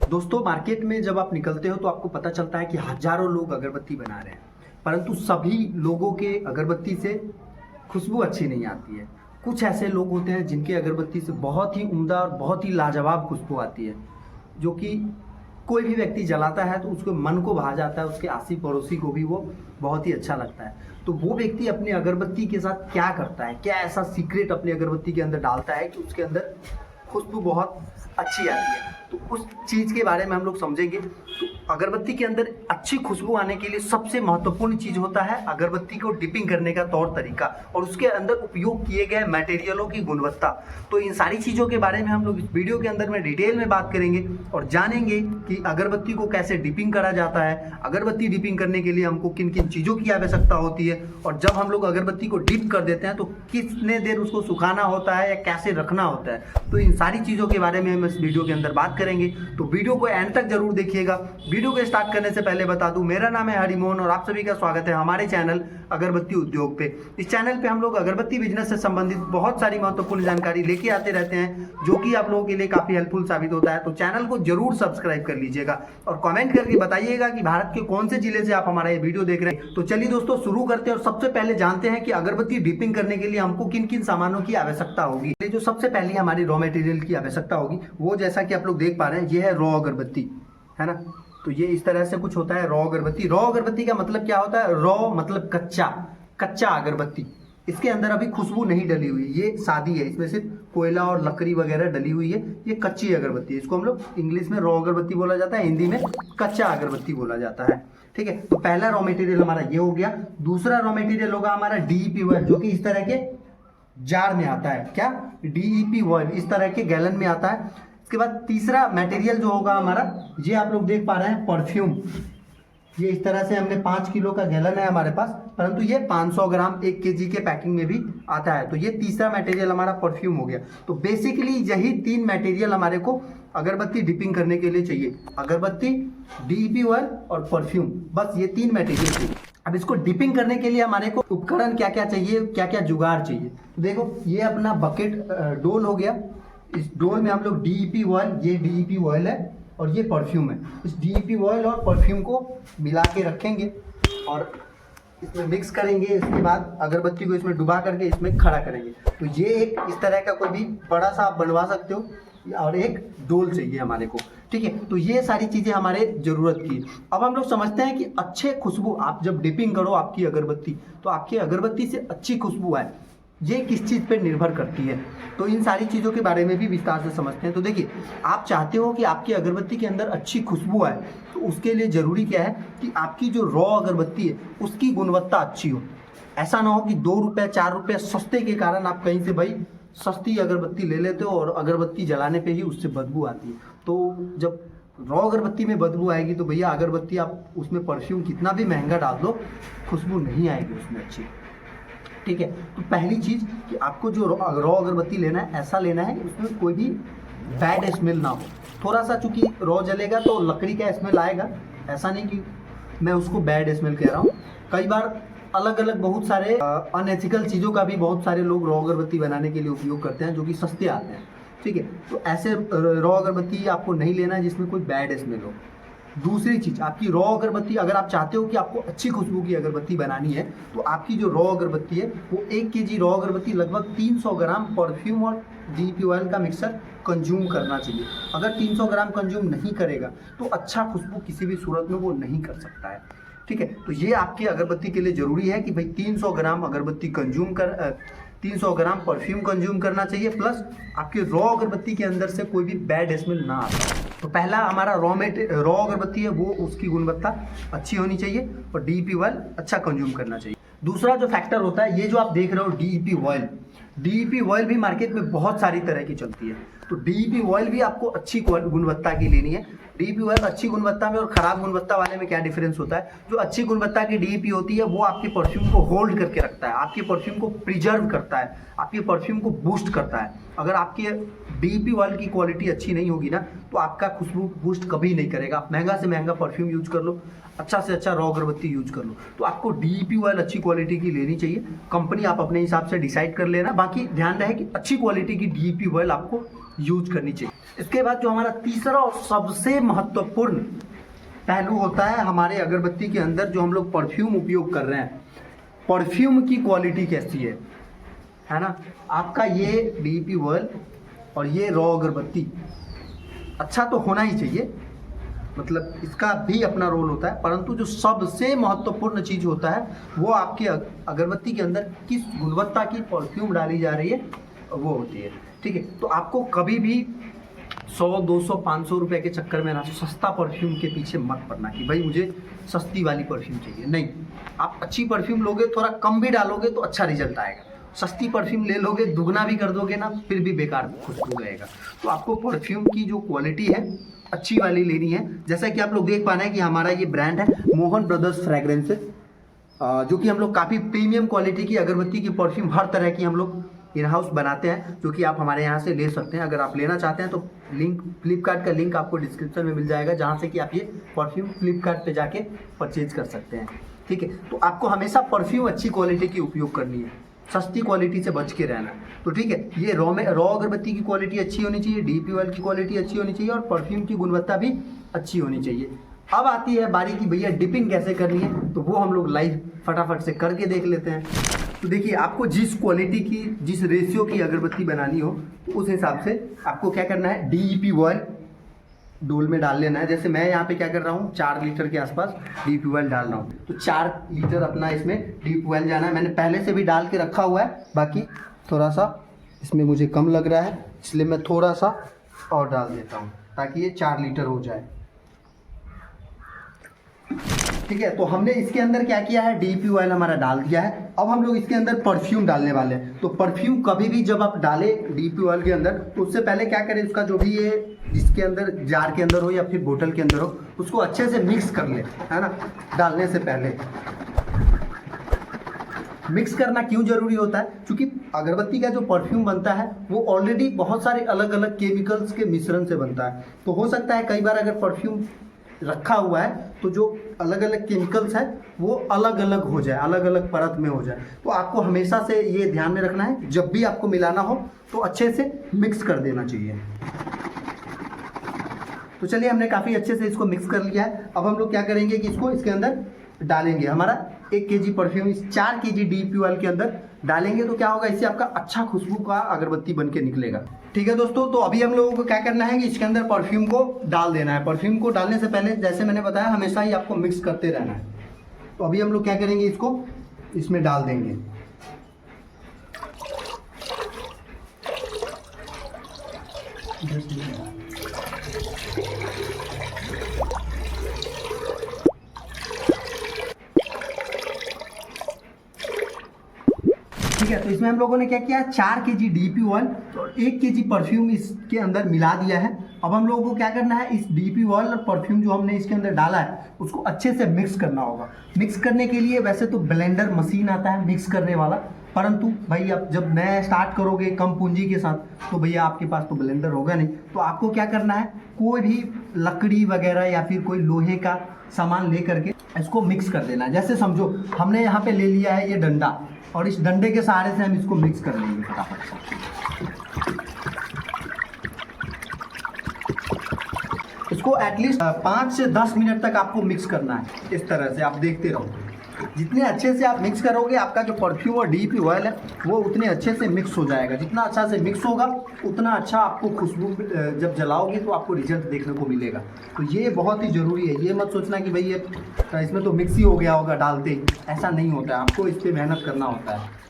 दोस्तों, मार्केट में जब आप निकलते हो तो आपको पता चलता है कि हजारों लोग अगरबत्ती बना रहे हैं, परंतु सभी लोगों के अगरबत्ती से खुशबू अच्छी नहीं आती है। कुछ ऐसे लोग होते हैं जिनके अगरबत्ती से बहुत ही उम्दा और बहुत ही लाजवाब खुशबू आती है, जो कि कोई भी व्यक्ति जलाता है तो उसके मन को भा जाता है, उसके आसी पड़ोसी को भी वो बहुत ही अच्छा लगता है। तो वो व्यक्ति अपनी अगरबत्ती के साथ क्या करता है, क्या ऐसा सीक्रेट अपनी अगरबत्ती के अंदर डालता है कि उसके अंदर खुशबू बहुत अच्छी आती है, तो उस चीज़ के बारे में हम लोग समझेंगे। तो अगरबत्ती के अंदर अच्छी खुशबू आने के लिए सबसे महत्वपूर्ण चीज़ होता है अगरबत्ती को डिपिंग करने का तौर तरीका और उसके अंदर उपयोग किए गए मटेरियलों की गुणवत्ता। तो इन सारी चीज़ों के बारे में हम लोग इस वीडियो के अंदर में डिटेल में बात करेंगे और जानेंगे कि अगरबत्ती को कैसे डिपिंग करा जाता है, अगरबत्ती डिपिंग करने के लिए हमको किन किन चीज़ों की आवश्यकता होती है, और जब हम लोग अगरबत्ती को डिप कर देते हैं तो कितने देर उसको सुखाना होता है या कैसे रखना होता है। तो इन सारी चीज़ों के बारे में हम इस वीडियो के अंदर बात करेंगे, तो वीडियो को एंड तक जरूर देखिएगा। वीडियो को स्टार्ट करने से पहले बता दूं, मेरा नाम है हरिमोहन और आप सभी का स्वागत है हमारे चैनल अगरबत्ती उद्योग पे। इस चैनल पे हम लोग अगरबत्ती बिजनेस से संबंधित बहुत सारी महत्वपूर्ण जानकारी लेके आते रहते हैं, जो कि आप लोगों के लिए काफी हेल्पफुल साबित होता है। तो चैनल को जरूर सब्सक्राइब कर लीजिएगा और कमेंट करके बताइएगा कि भारत के कौन से जिले से आप हमारा ये वीडियो देख रहे हैं। तो चलिए दोस्तों शुरू करते हैं और सबसे पहले जानते हैं कि अगरबत्ती डिपिंग करने के लिए हमको किन किन सामानों की आवश्यकता होगी। जो सबसे पहले हमारी रॉ मटेरियल की आवश्यकता होगी वो, जैसा कि आप लोग देख पा रहे हैं, ये है रॉ अगरबत्ती, है ना। तो ये इस तरह से कुछ होता है रॉ अगरबत्ती। रॉ अगरबत्ती का मतलब क्या होता है? रॉ मतलब कच्चा अगरबत्ती। इसके अंदर अभी खुशबू नहीं डली हुई, ये सादी है, इसमें सिर्फ कोयला और लकड़ी वगैरह डली हुई है। ये कच्ची अगरबत्ती है, इसको हम लोग इंग्लिश में रॉ अगरबत्ती बोला जाता है, हिंदी में कच्चा अगरबत्ती बोला जाता है। ठीक है, तो पहला रॉ मटेरियल हमारा ये हो गया। दूसरा रॉ मटेरियल होगा हमारा डीईपी ऑयल, जो कि इस तरह के जार में आता है। क्या? डीईपी ऑयल इस तरह के गैलन में आता है। इसके बाद तीसरा मटेरियल जो होगा हमारा, ये आप लोग देख पा रहे हैं, परफ्यूम। ये इस तरह से हमने 5 किलो का गैलन है हमारे पास, परंतु ये 500 ग्राम 1 केजी के पैकिंग में भी आता है। तो ये तीसरा मटेरियल हमारा परफ्यूम हो गया। तो बेसिकली यही 3 मटेरियल हमारे को अगरबत्ती डिपिंग करने के लिए चाहिए। अगरबत्ती, डीईपी ऑयल और परफ्यूम, बस ये 3 मटेरियल चाहिए। अब इसको डिपिंग करने के लिए हमारे को उपकरण क्या क्या चाहिए, क्या क्या जुगाड़ चाहिए। तो देखो, ये अपना बकेट डोल हो गया। इस डोल में हम लोग डीईपी ऑयल, ये डीईपी ऑयल है और ये परफ्यूम है। इस डीईपी ऑयल और परफ्यूम को मिला के रखेंगे और इसमें मिक्स करेंगे। इसके बाद अगरबत्ती को इसमें डुबा करके इसमें खड़ा करेंगे। तो ये एक इस तरह का कोई भी बड़ा सा आप बनवा सकते हो, और एक डोल चाहिए हमारे को। ठीक है, तो ये सारी चीज़ें हमारे ज़रूरत की। अब हम लोग समझते हैं कि अच्छे खुशबू, आप जब डिपिंग करो आपकी अगरबत्ती, तो आपकी अगरबत्ती से अच्छी खुशबू आए, ये किस चीज़ पे निर्भर करती है। तो इन सारी चीज़ों के बारे में भी विस्तार से समझते हैं। तो देखिए, आप चाहते हो कि आपकी अगरबत्ती के अंदर अच्छी खुशबू आए, तो उसके लिए ज़रूरी क्या है कि आपकी जो रॉ अगरबत्ती है उसकी गुणवत्ता अच्छी हो। ऐसा ना हो कि 2 रुपये 4 रुपये सस्ते के कारण आप कहीं से भाई सस्ती अगरबत्ती ले लेते हो और अगरबत्ती जलाने पे ही उससे बदबू आती है। तो जब रॉ अगरबत्ती में बदबू आएगी तो भैया अगरबत्ती आप उसमें परफ्यूम कितना भी महंगा डाल दो, खुशबू नहीं आएगी उसमें अच्छी। ठीक है, तो पहली चीज़ कि आपको जो रॉ अगरबत्ती लेना है, ऐसा लेना है कि उसमें कोई भी बैड स्मेल ना हो। थोड़ा सा चूंकि रॉ जलेगा तो लकड़ी का स्मेल आएगा, ऐसा नहीं कि मैं उसको बैड स्मेल कह रहा हूँ। कई बार अलग अलग बहुत सारे अनएथिकल चीज़ों का भी बहुत सारे लोग रॉ अगरबत्ती बनाने के लिए उपयोग करते हैं, जो कि सस्ते आते हैं। ठीक है, तो ऐसे रॉ अगरबत्ती आपको नहीं लेना है जिसमें कोई बैड स्मेल हो। दूसरी चीज़, आपकी रॉ अगरबत्ती, अगर आप चाहते हो कि आपको अच्छी खुशबू की अगरबत्ती बनानी है, तो आपकी जो रॉ अगरबत्ती है वो 1 केजी रॉ अगरबत्ती लगभग 300 ग्राम परफ्यूम और डीईपी ऑयल का मिक्सर कंज्यूम करना चाहिए। अगर 300 ग्राम कंज्यूम नहीं करेगा तो अच्छा खुशबू किसी भी सूरत में वो नहीं कर सकता है। ठीक है, तो ये आपकी अगरबत्ती के लिए ज़रूरी है कि भाई 300 ग्राम अगरबत्ती कंज्यूम कर 300 ग्राम परफ्यूम कंज्यूम करना चाहिए, प्लस आपकी रॉ अगरबत्ती के अंदर से कोई भी बैड स्मेल ना आता। तो पहला हमारा रॉ अगरबत्ती है वो, उसकी गुणवत्ता अच्छी होनी चाहिए और डीईपी ऑयल अच्छा कंज्यूम करना चाहिए। दूसरा जो फैक्टर होता है, ये जो आप देख रहे हो डीईपी ऑयल, डीईपी ऑयल भी मार्केट में बहुत सारी तरह की चलती है। तो डीईपी ऑयल भी आपको अच्छी गुणवत्ता की लेनी है। डीईपी ऑयल अच्छी गुणवत्ता में और खराब गुणवत्ता वाले में क्या डिफरेंस होता है? जो अच्छी गुणवत्ता की डीईपी होती है वो आपके परफ्यूम को होल्ड करके रखता है, आपके परफ्यूम को प्रिजर्व करता है, आपके परफ्यूम को बूस्ट करता है। अगर आपके डीईपी ऑयल की क्वालिटी अच्छी नहीं होगी ना, तो आपका खुशबू बूस्ट कभी नहीं करेगा। आप महंगा से महंगा परफ्यूम यूज कर लो, अच्छा से अच्छा रॉ अगरबत्ती यूज कर लो, तो आपको डीईपी ऑयल अच्छी क्वालिटी की लेनी चाहिए। कंपनी आप अपने हिसाब से डिसाइड कर लेना, बाकी ध्यान रहे कि अच्छी क्वालिटी की डीईपी ऑयल आपको यूज करनी चाहिए। इसके बाद जो हमारा तीसरा और सबसे महत्वपूर्ण पहलू होता है हमारे अगरबत्ती के अंदर, जो हम लोग परफ्यूम उपयोग कर रहे हैं, परफ्यूम की क्वालिटी कैसी है ना। आपका ये DEP ऑयल और ये रॉ अगरबत्ती अच्छा तो होना ही चाहिए, मतलब इसका भी अपना रोल होता है, परंतु जो सबसे महत्वपूर्ण चीज़ होता है वो आपके अगरबत्ती के अंदर किस गुणवत्ता की परफ्यूम डाली जा रही है वो होती है। ठीक है, तो आपको कभी भी 100, 200, 500 रुपये के चक्कर में ना सस्ता परफ्यूम के पीछे मत पड़ना कि भाई मुझे सस्ती वाली परफ्यूम चाहिए। नहीं, आप अच्छी परफ्यूम लोगे, थोड़ा कम भी डालोगे तो अच्छा रिजल्ट आएगा। सस्ती परफ्यूम ले लोगे, दुगना भी कर दोगे ना, फिर भी बेकार खुशबू गएगा। तो आपको परफ्यूम की जो क्वालिटी है अच्छी वाली लेनी है। जैसा कि आप लोग देख पा रहे हैं कि हमारा ये ब्रांड है मोहन ब्रदर्स फ्रेग्रेंसेस, जो कि हम लोग काफ़ी प्रीमियम क्वालिटी की अगरबत्ती की परफ्यूम हर तरह की हम लोग इन हाउस बनाते हैं, जो कि आप हमारे यहाँ से ले सकते हैं। अगर आप लेना चाहते हैं तो लिंक, फ्लिपकार्ट का लिंक आपको डिस्क्रिप्शन में मिल जाएगा, जहाँ से कि आप ये परफ्यूम फ्लिपकार्ट पे जाके परचेज कर सकते हैं। ठीक है, तो आपको हमेशा परफ्यूम अच्छी क्वालिटी की उपयोग करनी है, सस्ती क्वालिटी से बच के रहना। तो ठीक है, ये रॉ अगरबत्ती की क्वालिटी अच्छी होनी चाहिए, DEP ऑयल की क्वालिटी अच्छी होनी चाहिए और परफ्यूम की गुणवत्ता भी अच्छी होनी चाहिए। अब आती है बारी की भैया डिपिंग कैसे करनी है, तो वो हम लोग लाइव फटाफट से करके देख लेते हैं। तो देखिए, आपको जिस क्वालिटी की, जिस रेशियो की अगरबत्ती बनानी हो, तो उस हिसाब से आपको क्या करना है, DEP ऑयल डोल में डाल लेना है। जैसे मैं यहाँ पे क्या कर रहा हूँ, 4 लीटर के आसपास DEP ऑयल डाल रहा हूँ, तो 4 लीटर अपना इसमें DEP ऑयल जाना है। मैंने पहले से भी डाल के रखा हुआ है, बाकी थोड़ा सा इसमें मुझे कम लग रहा है, इसलिए मैं थोड़ा सा और डाल देता हूँ ताकि ये 4 लीटर हो जाए। ठीक है, तो हमने इसके अंदर क्या किया है, DEP ऑयल हमारा डाल दिया है। अब हम लोग इसके अंदर परफ्यूम डालने वाले हैं। तो परफ्यूम कभी भी जब आप डालें DEP ऑयल के अंदर, तो उससे पहले क्या करें, उसका जो भी ये इसके अंदर जार के अंदर हो या फिर बोतल के अंदर हो, उसको अच्छे से मिक्स कर ले, है ना। डालने से पहले मिक्स करना क्यों जरूरी होता है, क्योंकि अगरबत्ती का जो परफ्यूम बनता है वो ऑलरेडी बहुत सारे अलग अलग केमिकल्स के मिश्रण से बनता है। तो हो सकता है कई बार अगर परफ्यूम रखा हुआ है तो जो अलग अलग केमिकल्स है वो अलग अलग हो जाए, अलग अलग परत में हो जाए। तो आपको हमेशा से ये ध्यान में रखना है, जब भी आपको मिलाना हो तो अच्छे से मिक्स कर देना चाहिए। तो चलिए, हमने काफ़ी अच्छे से इसको मिक्स कर लिया है। अब हम लोग क्या करेंगे कि इसको इसके अंदर डालेंगे। हमारा 1 kg परफ्यूम इस 4 kg DEP ऑयल के अंदर डालेंगे, तो क्या होगा, इससे आपका अच्छा खुशबू का अगरबत्ती बन के निकलेगा। ठीक है दोस्तों, तो अभी हम लोगों को क्या करना है कि इसके अंदर परफ्यूम को डाल देना है। परफ्यूम को डालने से पहले जैसे मैंने बताया, हमेशा ही आपको मिक्स करते रहना है। तो अभी हम लोग क्या करेंगे, इसको इसमें डाल देंगे। ठीक है, तो इसमें हम लोगों ने क्या किया, 4 kg DEP ऑयल और 1 kg परफ्यूम इसके अंदर मिला दिया है। अब हम लोगों को क्या करना है, इस DEP ऑयल और परफ्यूम जो हमने इसके अंदर डाला है उसको अच्छे से मिक्स करना होगा। मिक्स करने के लिए वैसे तो ब्लेंडर मशीन आता है मिक्स करने वाला, परंतु भाई अब जब नया स्टार्ट करोगे कम पूंजी के साथ, तो भैया आपके पास तो ब्लेंडर होगा नहीं। तो आपको क्या करना है, कोई भी लकड़ी वगैरह या फिर कोई लोहे का सामान ले करके इसको मिक्स कर देना है। जैसे समझो हमने यहाँ पे ले लिया है ये डंडा, और इस डंडे के सहारे से हम इसको मिक्स कर लेंगे फटाफट से। इसको एटलीस्ट 5 से 10 मिनट तक आपको मिक्स करना है। इस तरह से आप देखते रहो, जितने अच्छे से आप मिक्स करोगे आपका जो परफ्यूम और DEP ऑयल है वो उतने अच्छे से मिक्स हो जाएगा। जितना अच्छा से मिक्स होगा उतना अच्छा आपको खुशबू, जब जलाओगे तो आपको रिजल्ट देखने को मिलेगा। तो ये बहुत ही ज़रूरी है। ये मत सोचना कि भाई ये इसमें तो मिक्स ही हो गया होगा डालते ही, ऐसा नहीं होता है। आपको इस पर मेहनत करना होता है।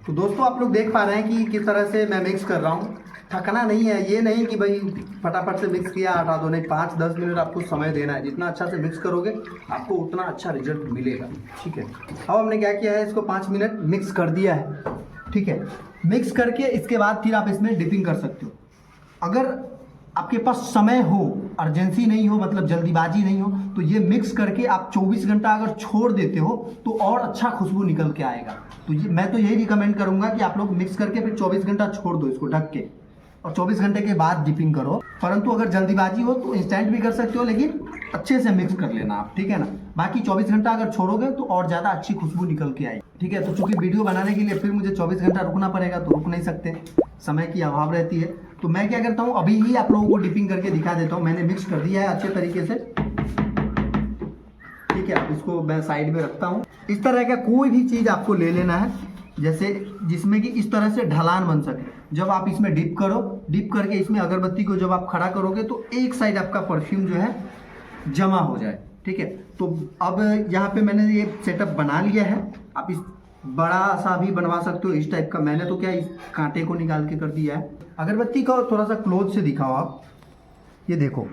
तो दोस्तों, आप लोग देख पा रहे हैं कि किस तरह से मैं मिक्स कर रहा हूँ। थकना नहीं है, ये नहीं कि भाई फटाफट से मिक्स किया हटा दो, नहीं, 5-10 मिनट आपको समय देना है। जितना अच्छा से मिक्स करोगे आपको उतना अच्छा रिजल्ट मिलेगा। ठीक है, अब हमने क्या किया है, इसको 5 मिनट मिक्स कर दिया है। ठीक है, मिक्स करके इसके बाद फिर आप इसमें डिपिंग कर सकते हो। अगर आपके पास समय हो, अर्जेंसी नहीं हो, मतलब जल्दीबाजी नहीं हो, तो ये मिक्स करके आप 24 घंटा अगर छोड़ देते हो तो और अच्छा खुशबू निकल के आएगा। तो ये मैं तो यही रिकमेंड करूंगा कि आप लोग मिक्स करके फिर 24 घंटा छोड़ दो इसको ढक के। और 24 घंटे के बाद डिपिंग करो। परंतु अगर जल्दीबाजी हो तो इंस्टेंट भी कर सकते हो, लेकिन अच्छे से मिक्स कर लेना आप, ठीक है ना। बाकी 24 घंटा अगर छोड़ोगे तो और ज़्यादा अच्छी खुशबू निकल के आएगी, ठीक है। तो चूंकि वीडियो बनाने के लिए फिर मुझे 24 घंटा रुकना पड़ेगा, तो रुक नहीं सकते, समय की अभाव रहती है। तो मैं क्या करता हूँ, अभी ही आप लोगों को डिपिंग करके दिखा देता हूँ। मैंने मिक्स कर दिया है अच्छे तरीके से, ठीक है। इसको मैं साइड में रखता हूँ। इस तरह का कोई भी चीज़ आपको ले लेना है, जैसे जिसमें कि इस तरह से ढलान बन सके। जब आप इसमें डिप करो, डिप करके इसमें अगरबत्ती को जब आप खड़ा करोगे तो एक साइड आपका परफ्यूम जो है जमा हो जाए, ठीक है। तो अब यहाँ पे मैंने ये सेटअप बना लिया है। आप इस बड़ा सा भी बनवा सकते हो इस टाइप का। मैंने तो क्या इस कांटे को निकाल के कर दिया है। अगरबत्ती का थोड़ा सा क्लोज से दिखाओ आप, ये देखो।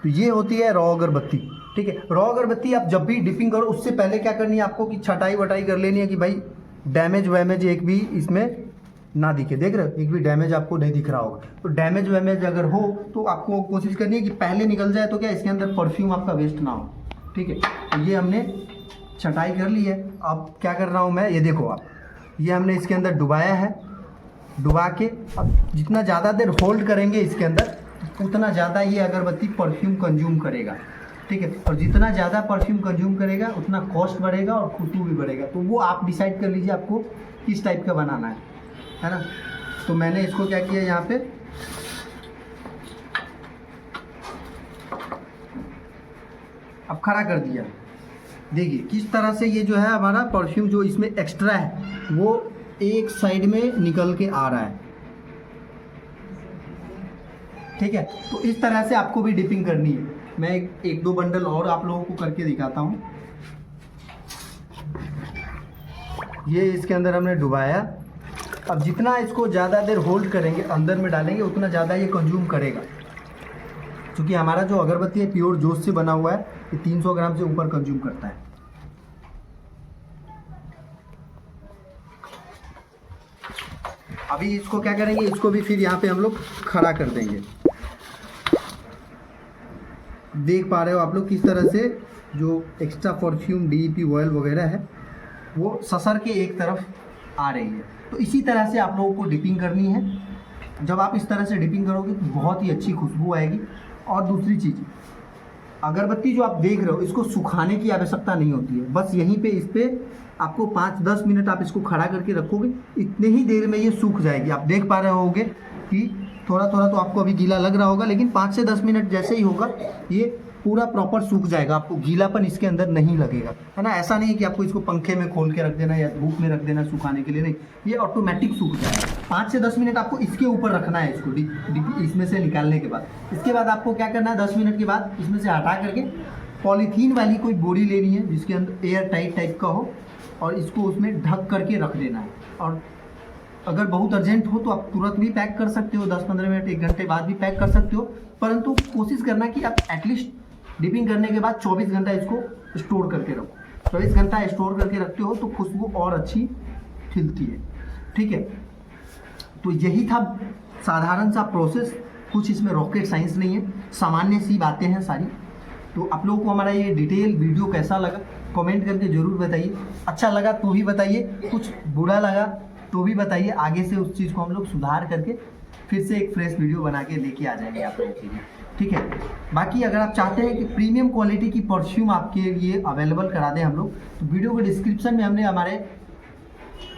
तो ये होती है रॉ अगरबत्ती, ठीक है। रॉ अगरबत्ती आप जब भी डिपिंग करो उससे पहले क्या करनी है आपको कि छटाई वटाई कर लेनी है कि भाई डैमेज वैमेज एक भी इसमें ना दिखे। देख रहे हो, एक भी डैमेज आपको नहीं दिख रहा होगा। तो डैमेज वैमेज अगर हो तो आपको कोशिश करनी है कि पहले निकल जाए, तो क्या इसके अंदर परफ्यूम आपका वेस्ट ना हो, ठीक है। तो ये हमने छटाई कर ली है। अब क्या कर रहा हूँ मैं, ये देखो आप, ये हमने इसके अंदर डुबाया है। डुबा के अब जितना ज़्यादा देर होल्ड करेंगे इसके अंदर उतना ज़्यादा ये अगरबत्ती परफ्यूम कंज्यूम करेगा, ठीक है। और जितना ज़्यादा परफ्यूम कंज्यूम करेगा उतना कॉस्ट बढ़ेगा और खुशबू भी बढ़ेगा। तो वो आप डिसाइड कर लीजिए आपको किस टाइप का बनाना है ना। तो मैंने इसको क्या किया, यहाँ पे अब खड़ा कर दिया। देखिए किस तरह से ये जो है हमारा परफ्यूम जो इसमें एक्स्ट्रा है वो एक साइड में निकल के आ रहा है, ठीक है। तो इस तरह से आपको भी डिपिंग करनी है। मैं एक दो बंडल और आप लोगों को करके दिखाता हूँ। ये इसके अंदर हमने डुबाया। अब जितना इसको ज़्यादा देर होल्ड करेंगे, अंदर में डालेंगे, उतना ज़्यादा ये कंज्यूम करेगा। क्योंकि हमारा जो अगरबत्ती है प्योर जोश से बना हुआ है, ये 300 ग्राम से ऊपर कंज्यूम करता है। अभी इसको क्या करेंगे, इसको भी फिर यहाँ पे हम लोग खड़ा कर देंगे। देख पा रहे हो आप लोग किस तरह से जो एक्स्ट्रा परफ्यूम डीईपी ऑयल वगैरह है वो ससर के एक तरफ आ रही है। तो इसी तरह से आप लोगों को डिपिंग करनी है। जब आप इस तरह से डिपिंग करोगे तो बहुत ही अच्छी खुशबू आएगी। और दूसरी चीज़, अगरबत्ती जो आप देख रहे हो इसको सुखाने की आवश्यकता नहीं होती है। बस यहीं पे इस पर आपको 5-10 मिनट आप इसको खड़ा करके रखोगे, इतने ही देर में ये सूख जाएगी। आप देख पा रहे होगे कि थोड़ा थोड़ा तो आपको अभी गीला लग रहा होगा, लेकिन 5 से 10 मिनट जैसे ही होगा ये पूरा प्रॉपर सूख जाएगा। आपको गीलापन इसके अंदर नहीं लगेगा, है ना। ऐसा नहीं है कि आपको इसको पंखे में खोल के रख देना या धूप में रख देना सुखाने के लिए, नहीं, ये ऑटोमेटिक सूख जाएगा। 5 से 10 मिनट आपको इसके ऊपर रखना है इसको इसमें से निकालने के बाद। इसके बाद आपको क्या करना है, 10 मिनट के बाद इसमें से हटा करके पॉलीथीन वाली कोई बोरी लेनी है जिसके अंदर एयर टाइट टाइप का हो, और इसको उसमें ढक करके रख देना है। और अगर बहुत अर्जेंट हो तो आप तुरंत भी पैक कर सकते हो, 10-15 मिनट 1 घंटे बाद भी पैक कर सकते हो। परंतु कोशिश करना कि आप एटलीस्ट डिपिंग करने के बाद 24 घंटा इसको स्टोर करके रखो। 24 घंटा स्टोर करके रखते हो तो खुशबू और अच्छी खिलती है, ठीक है। तो यही था साधारण सा प्रोसेस, कुछ इसमें रॉकेट साइंस नहीं है, सामान्य सी बातें हैं सारी। तो आप लोगों को हमारा ये डिटेल वीडियो कैसा लगा कमेंट करके ज़रूर बताइए। अच्छा लगा तो भी बताइए, कुछ बुरा लगा तो भी बताइए। आगे से उस चीज़ को हम लोग सुधार करके फिर से एक फ्रेश वीडियो बना के लेके आ जाएंगे आप लोगों के लिए, ठीक है। बाकी अगर आप चाहते हैं कि प्रीमियम क्वालिटी की परफ्यूम आपके लिए अवेलेबल करा दें हम लोग, तो वीडियो के डिस्क्रिप्शन में हमने हमारे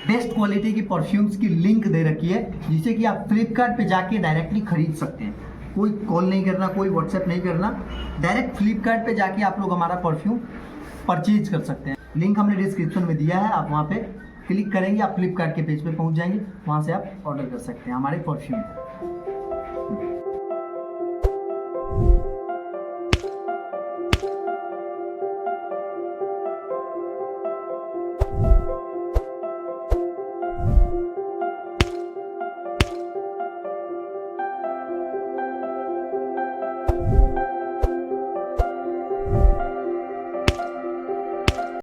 बेस्ट क्वालिटी की परफ्यूम्स की लिंक दे रखी है, जिसे कि आप फ्लिपकार्ट पे जाके डायरेक्टली खरीद सकते हैं। कोई कॉल नहीं करना, कोई व्हाट्सएप नहीं करना, डायरेक्ट फ्लिपकार्ट पे जाके आप लोग हमारा परफ्यूम परचेज कर सकते हैं। लिंक हमने डिस्क्रिप्शन में दिया है, आप वहाँ पे क्लिक करेंगे, आप फ्लिपकार्ट के पेज पे पहुँच जाएंगे, वहाँ से आप ऑर्डर कर सकते हैं हमारे परफ्यूम।